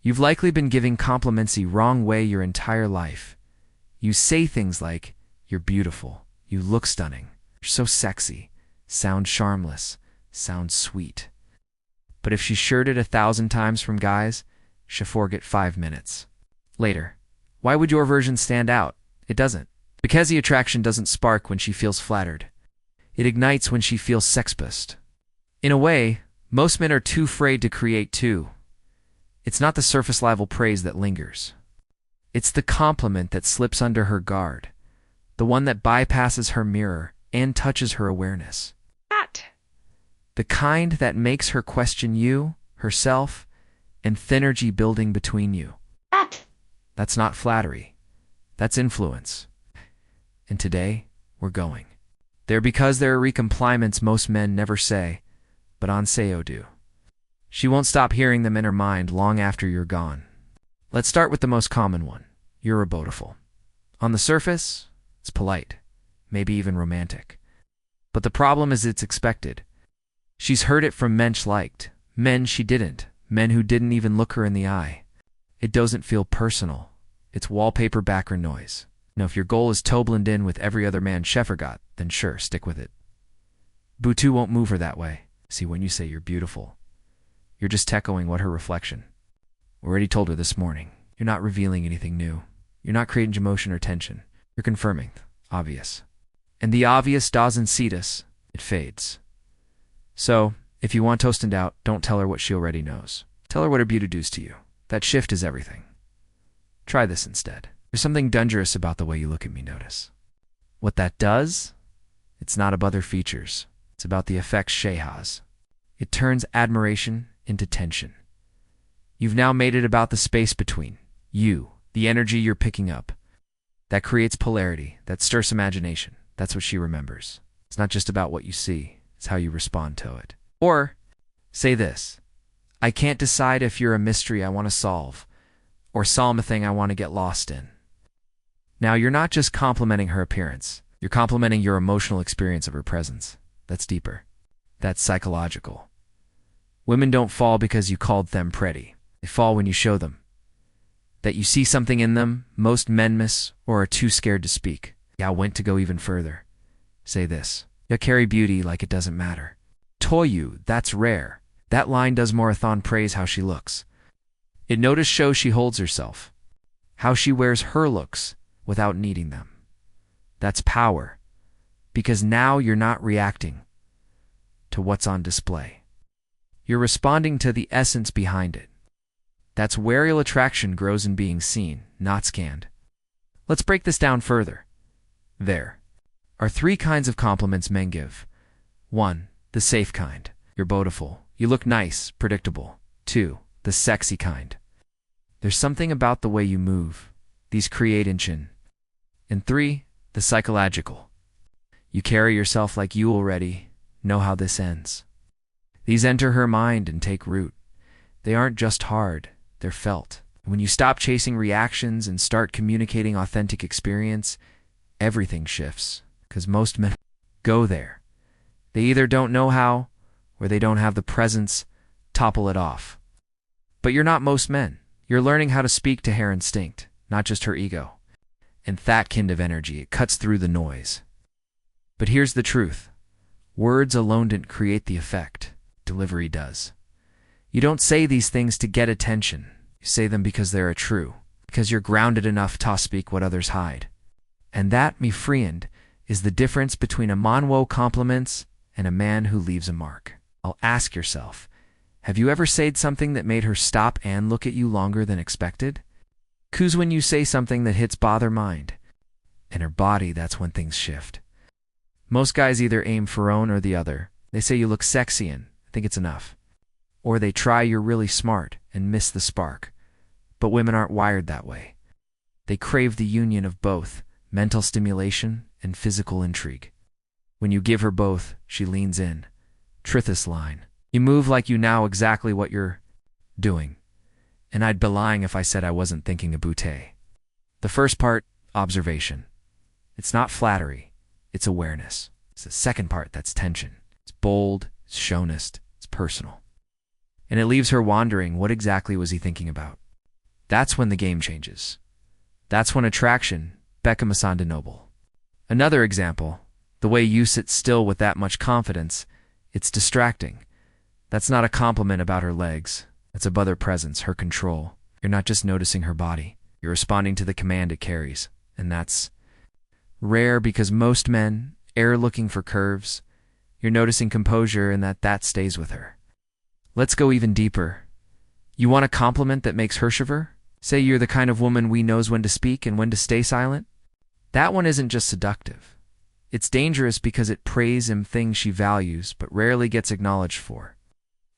You've likely been giving compliments the wrong way your entire life. You say things like, "You're beautiful, you look stunning, you're so sexy," sound charmless, sound sweet. But if she heard it 1,000 times from guys, she'll forget 5 minutes later. Why would your version stand out? It doesn't. Because the attraction doesn't spark when she feels flattered. It ignites when she feels sex-pissed. In a way, most men are too afraid to create too. It's not the surface-level praise that lingers. It's the compliment that slips under her guard, the one that bypasses her mirror and touches her awareness. The kind that makes her question you, herself, and the energy building between you. That's not flattery. That's influence. And today, we're going there because there are compliments most men never say, but Anseo do. She won't stop hearing them in her mind long after you're gone. Let's start with the most common one. You're beautiful. On the surface, it's polite, maybe even romantic. But the problem is it's expected. She's heard it from men she liked, men she didn't, men who didn't even look her in the eye. It doesn't feel personal. It's wallpaper background noise. Now, if your goal is to blend in with every other man she ever got, then sure, stick with it. Butu won't move her that way. See, when you say you're beautiful, you're just echoing what her reflection already told her this morning. You're not revealing anything new. You're not creating emotion or tension. You're confirming the obvious. And the obvious doesn't seed us. It fades. So, if you want to stand out, don't tell her what she already knows. Tell her what her beauty does to you. That shift is everything. Try this instead. There's something dangerous about the way you look at me, notice. What that does? It's not about other features. It's about the effect she has. It turns admiration into tension. You've now made it about the space between you, the energy you're picking up. That creates polarity, that stirs imagination. That's what she remembers. It's not just about what you see. It's how you respond to it. Or, say this, "I can't decide if you're a mystery I want to solve, or solve a thing I want to get lost in." Now, you're not just complimenting her appearance. You're complimenting your emotional experience of her presence. That's deeper. That's psychological. Women don't fall because you called them pretty. They fall when you show them that you see something in them most men miss or are too scared to speak. I went to go even further. Say this. You carry beauty like it doesn't matter. Toyu, that's rare. That line does more than praise how she looks. It notice shows she holds herself, how she wears her looks without needing them. That's power, because now you're not reacting to what's on display. You're responding to the essence behind it. That's where real attraction grows in being seen, not scanned. Let's break this down further. There are 3 kinds of compliments men give. 1, the safe kind. You're beautiful. You look nice, predictable. 2, the sexy kind. There's something about the way you move. These create tension. And 3, the psychological. You carry yourself like you already know how this ends. These enter her mind and take root. They aren't just hard, they're felt. When you stop chasing reactions and start communicating authentic experience, everything shifts. Because most men go there. They either don't know how, or they don't have the presence, topple it off. But you're not most men. You're learning how to speak to her instinct, not just her ego. And that kind of energy, it cuts through the noise. But here's the truth. Words alone didn't create the effect. Delivery does. You don't say these things to get attention. You say them because they're true. Because you're grounded enough to speak what others hide. And that, me friend, is the difference between a man who compliments and a man who leaves a mark. I'll ask yourself, have you ever said something that made her stop and look at you longer than expected? 'Cause when you say something that hits bother mind, and her body, that's when things shift. Most guys either aim for one or the other. They say you look sexy and think it's enough. Or they try you're really smart and miss the spark. But women aren't wired that way. They crave the union of both, mental stimulation and physical intrigue. When you give her both, she leans in. Trithis line. You move like you know exactly what you're doing. And I'd be lying if I said I wasn't thinking of Butte. The first part, observation. It's not flattery, it's awareness. It's the second part that's tension. It's bold, it's chauvinist, it's personal. And it leaves her wondering what exactly was he thinking about. That's when the game changes. That's when attraction becomes undeniable. Another example, the way you sit still with that much confidence, it's distracting. That's not a compliment about her legs. It's about her presence, her control. You're not just noticing her body. You're responding to the command it carries. And that's rare because most men err looking for curves. You're noticing composure and that stays with her. Let's go even deeper. You want a compliment that makes her shiver? Say you're the kind of woman who knows when to speak and when to stay silent? That one isn't just seductive. It's dangerous because it prays in things she values but rarely gets acknowledged for.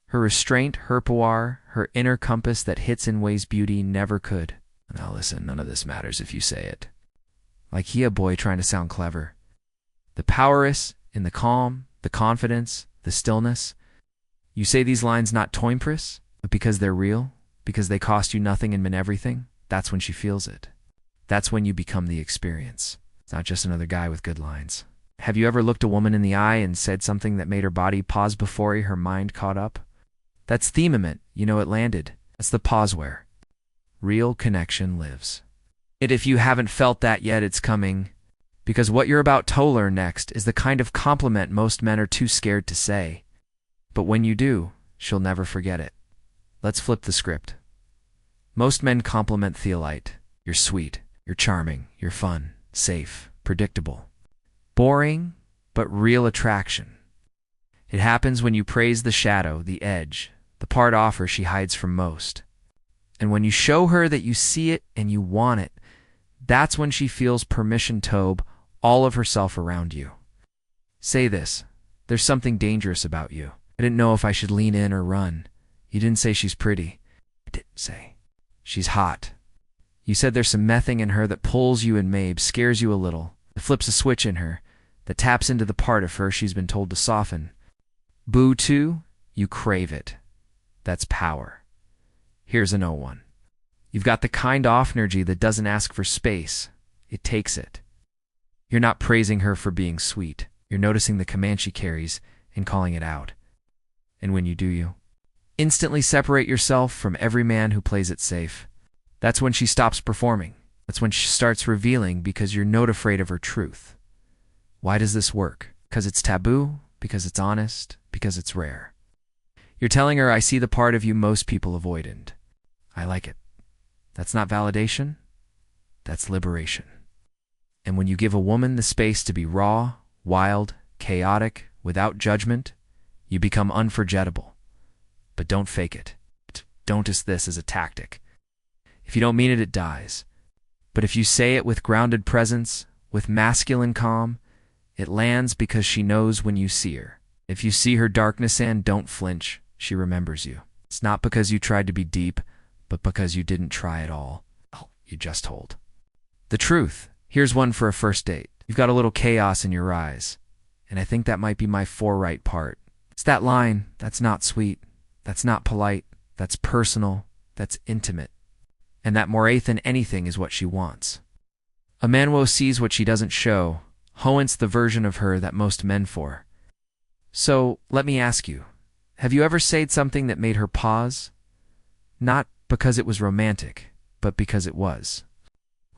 Her restraint, her power, her inner compass that hits in ways beauty never could. Now listen, none of this matters if you say it. Like he a boy trying to sound clever. The power is in the calm, the confidence, the stillness. You say these lines not toimpris, but because they're real, because they cost you nothing and mean everything. That's when she feels it. That's when you become the experience. It's not just another guy with good lines. Have you ever looked a woman in the eye and said something that made her body pause before her mind caught up? That's themament, it landed. That's the pause where real connection lives. And if you haven't felt that yet, it's coming. Because what you're about to learn next is the kind of compliment most men are too scared to say. But when you do, she'll never forget it. Let's flip the script. Most men compliment Theolite. You're sweet, you're charming, you're fun, safe, predictable. Boring, but real attraction. It happens when you praise the shadow, the edge, the part off her she hides from most. And when you show her that you see it and you want it, that's when she feels permission tobe all of herself around you. Say this, there's something dangerous about you. I didn't know if I should lean in or run. You didn't say she's pretty. I didn't say she's hot. You said there's some mething in her that pulls you and maybe scares you a little, that flips a switch in her, that taps into the part of her she's been told to soften. Boo too, you crave it. That's power. Here's an 01. You've got the kind off energy that doesn't ask for space. It takes it. You're not praising her for being sweet. You're noticing the command she carries and calling it out. And when you do, you instantly separate yourself from every man who plays it safe. That's when she stops performing. That's when she starts revealing because you're not afraid of her truth. Why does this work? Because it's taboo? Because it's honest? Because it's rare? You're telling her, I see the part of you most people avoid, and I like it. That's not validation. That's liberation. And when you give a woman the space to be raw, wild, chaotic, without judgment, you become unforgettable. But don't fake it. Don't use this as a tactic. If you don't mean it, it dies. But if you say it with grounded presence, with masculine calm, it lands because she knows when you see her. If you see her darkness and don't flinch, she remembers you. It's not because you tried to be deep, but because you didn't try at all. You just hold. The truth. Here's one for a first date. You've got a little chaos in your eyes, and I think that might be my right part. It's that line, that's not sweet, that's not polite, that's personal, that's intimate. And that more than anything is what she wants. A man sees what she doesn't show, hoents the version of her that most men for. So, let me ask you, have you ever said something that made her pause? Not because it was romantic, but because it was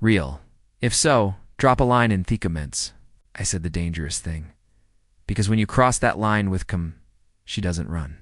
real. If so, drop a line in the comments. I said the dangerous thing. Because when you cross that line with she doesn't run.